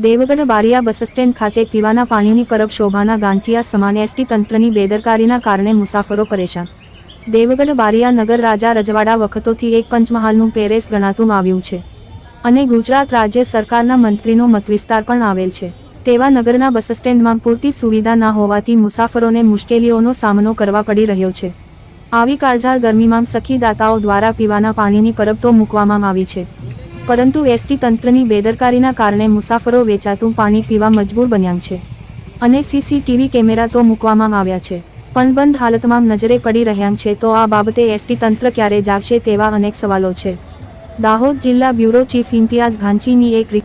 Devgadh Bariya bus stand ખાતે પીવાના પાણીની પરબ શોભાના ગાંઠિયા સમાન એસટી તંત્રની બેદરકારીના કારણે મુસાફરો પરેશાન। દેવગઢ બારિયા નગર રાજા રજવાડા વખતોથી એક પંચમહાલનું પેરેસ ગણાતું આવ્યું છે અને ગુજરાત રાજ્ય સરકારના મંત્રીનો મતવિસ્તાર પણ આવેલ છે। તેવા નગરના બસ સ્ટેન્ડમાં પૂરતી સુવિધા ન હોવાથી મુસાફરોને મુશ્કેલીઓનો સામનો કરવા પડી રહ્યો છે। આવી કાળઝાળ ગરમીમાં સખી દાતાઓ દ્વારા પીવાના પાણીની પરબ તો મૂકવામાં આવી છે, પરંતુ એસટી તંત્રની બેદરકારીના કારણે મુસાફરો વેચાતું પાણી પીવા મજબૂર બન્યા છે અને સીસીટીવી કેમેરા તો મૂકવામાં આવ્યા છે, પણ બંધ હાલતમાં નજરે પડી રહ્યા છે। તો આ બાબતે એસટી તંત્ર ક્યારે જાગશે તેવા અનેક સવાલો છે। દાહોદ જિલ્લા બ્યુરો ચીફ ઇમ્તિયાઝ ઘાંચીની એક